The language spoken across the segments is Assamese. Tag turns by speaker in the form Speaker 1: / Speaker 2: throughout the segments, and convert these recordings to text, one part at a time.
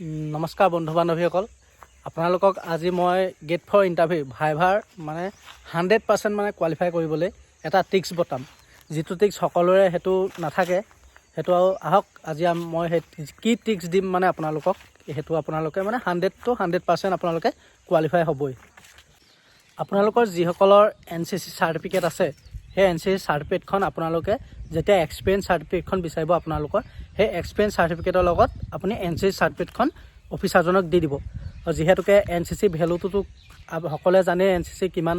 Speaker 1: নমস্কাৰ বন্ধু বান্ধৱীসকল, আপোনালোকক আজি মই গেট ফৰ ইণ্টাৰভিউ ভাইভাৰ মানে 100% মানে কোৱালিফাই কৰিবলৈ এটা টিক্স বতাম। যিটো টিক্স সকলোৰে সেইটো নাথাকে, সেইটো আহক আজি মই সেই কি টিক্স দিম মানে আপোনালোকক, সেইটো আপোনালোকে মানে 100% আপোনালোকে কোৱালিফাই হ'বই। আপোনালোকৰ যিসকলৰ NCC চাৰ্টিফিকেট আছে, সেই NCC চাৰ্টিফিকেটখন আপোনালোকে যেতিয়া এক্সপিৰিয়েঞ্চ চাৰ্টিফিকেটখন বিচাৰিব, আপোনালোকৰ সেই এক্সপিৰিয়েঞ্চ চাৰ্টিফিকেটৰ লগত আপুনি NCC চাৰ্টিফিকেটখন অফিচাৰজনক দি দিব। যিহেতুকে NCC ভেলুটোতো সকলোৱে জানে, NCC কিমান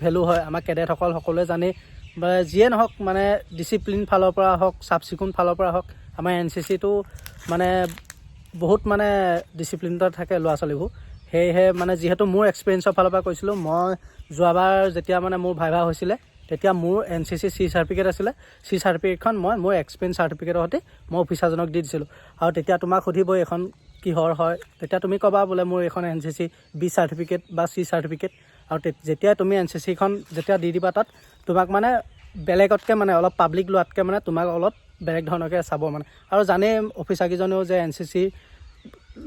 Speaker 1: ভেলু হয়, আমাৰ কেডেটসকল সকলোৱে জানে। বা যিয়ে নহওক মানে ডিচিপ্লিন ফালৰ পৰা হওক, চাফ চিকুণ ফালৰ পৰা হওক, আমাৰ NCCটো মানে বহুত মানে ডিচিপ্লিনত থাকে ল'ৰা ছোৱালীবোৰ। সেয়েহে মানে যিহেতু মোৰ এক্সপিৰিয়েঞ্চৰ ফালৰ পৰা কৈছিলোঁ, মই যোৱাবাৰ যেতিয়া মানে মোৰ ভাইভা হৈছিলে, তেতিয়া মোৰ NCC C চাৰ্টিফিকেট আছিলে। C চাৰ্টিফিকেটখন মই মোৰ এক্সপিৰিয়েঞ্চ চাৰ্টিফিকেটৰ সৈতে মই অফিচাৰজনক দি দিছিলোঁ। আৰু তেতিয়া তোমাক সুধিব এইখন কিহৰ হয়, তেতিয়া তুমি ক'বা বোলে মোৰ এইখন NCC B চাৰ্টিফিকেট বা C চাৰ্টিফিকেট। আৰু যেতিয়া তুমি NCCখন যেতিয়া দি দিবা, তাত তোমাক মানে বেলেগতকৈ মানে অলপ পাব্লিক লোৱাতকৈ মানে তোমাক অলপ বেলেগ ধৰণৰকৈ চাব মানে। আৰু জানেই অফিচাৰকেইজনেও যে NCC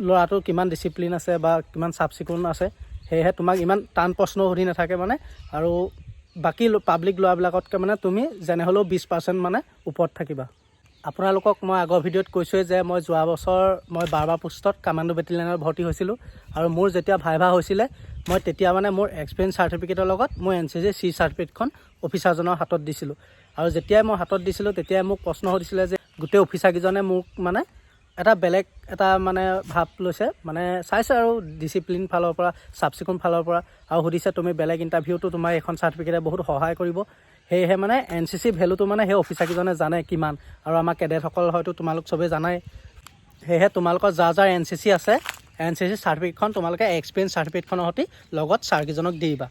Speaker 1: ল'ৰাটো কিমান ডিচিপ্লিন আছে বা কিমান চাফ চিকুণ আছে। সেয়েহে তোমাক ইমান টান প্ৰশ্ন সুধি নাথাকে মানে। আৰু বাকী পাব্লিক ল'ৰাবিলাকতকৈ মানে তুমি যেনে হ'লেও 20% মানে ওপৰত থাকিবা। আপোনালোকক মই আগৰ ভিডিঅ'ত কৈছোঁৱেই যে মই যোৱা বছৰ মই বাৰবাৰ পোষ্টত কামাণ্ডো বেটেলিয়নত ভৰ্তি হৈছিলোঁ। আৰু মোৰ যেতিয়া ভাইভা হৈছিলে, মই তেতিয়া মানে মোৰ এক্সপিৰিয়েঞ্চ চাৰ্টিফিকেটৰ লগত মোৰ NCC C চাৰ্টিফিকেটখন অফিচাৰজনৰ হাতত দিছিলোঁ। আৰু যেতিয়াই মই হাতত দিছিলোঁ, তেতিয়াই মোক প্ৰশ্ন সুধিছিলে যে গোটেই অফিচাৰকেইজনে মোক মানে এটা বেলেগ এটা মানে ভাৱ লৈছে, মানে চাইছে আৰু ডিচিপ্লিন ফালৰ পৰা, চাফ চিকুণ ফালৰ পৰা। আৰু সুধিছে তুমি বেলেগ ইণ্টাৰভিউটো তোমাৰ এইখন চাৰ্টিফিকেটে বহুত সহায় কৰিব। সেয়েহে মানে NCC ভেলুটো মানে সেই অফিচাৰকেইজনে জানে কিমান। আৰু আমাৰ কেডেটসকল হয়তো তোমালোক চবেই জানাই। সেয়েহে তোমালোকৰ যাৰ NCC আছে, NCC চাৰ্টিফিকেটখন তোমালোকে এক্সপিৰিয়েঞ্চ চাৰ্টিফিকেটখনৰ সৈতে লগত ছাৰকেইজনক দি দিবা।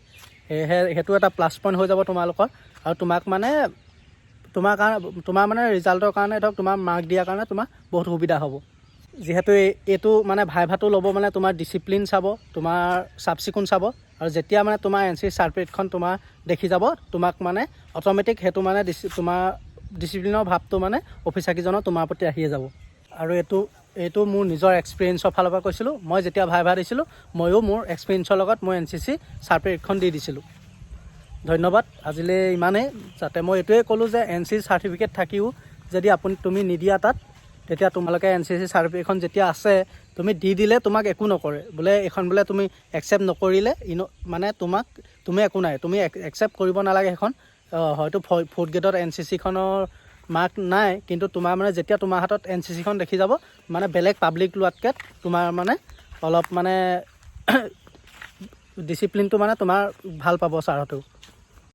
Speaker 1: সেয়েহে সেইটো এটা প্লাছ পইণ্ট হৈ যাব তোমালোকৰ। আৰু তোমাক মানে তোমাৰ মানে ৰিজাল্টৰ কাৰণে, ধৰক তোমাৰ মাৰ্ক দিয়াৰ কাৰণে তোমাৰ বহুত সুবিধা হ'ব। যিহেতু এইটো মানে ভাইভাটো ল'ব মানে তোমাৰ ডিচিপ্লিন চাব, তোমাৰ চাফ চিকুণ চাব। আৰু যেতিয়া মানে তোমাৰ NCC চাৰ্টিফিকেটখন তোমাৰ দেখি যাব, তোমাক মানে অট'মেটিক সেইটো মানে তোমাৰ ডিচিপ্লিনৰ ভাৱটো মানে অফিচাৰকেইজনৰ তোমাৰ প্ৰতি আহিয়ে যাব। আৰু এইটো মোৰ নিজৰ এক্সপিৰিয়েঞ্চৰ ফালৰ পৰা কৈছিলোঁ। মই যেতিয়া ভাইভা দিছিলোঁ, ময়ো মোৰ এক্সপিৰিয়েঞ্চৰ লগত মই NCC চাৰ্টিফিকেটখন দি দিছিলোঁ। ধন্যবাদ। আজিলৈ ইমানেই। যাতে মই এইটোৱে ক'লোঁ যে NCC চাৰ্টিফিকেট থাকিও যদি তুমি নিদিয়া তাত, তেতিয়া তোমালোকে NCC চাৰ্টিফিকেটখন যেতিয়া আছে, তুমি দি দিলে তোমাক একো নকৰে। বোলে এইখন বোলে তুমি একচেপ্ট নকৰিলে মানে তুমি একো নাই, তুমি একচেপ্ট কৰিব নালাগে সেইখন। হয়তো 4th গ্ৰেডত NCCখনৰ মাৰ্ক নাই, কিন্তু তোমাৰ মানে যেতিয়া তোমাৰ হাতত NCCখন দেখি যাব, মানে বেলেগ পাব্লিক লোৱাতকৈ তোমাৰ মানে অলপ মানে ডিচিপ্লিনটো মানে তোমাৰ ভাল পাব ছাৰহঁতেও।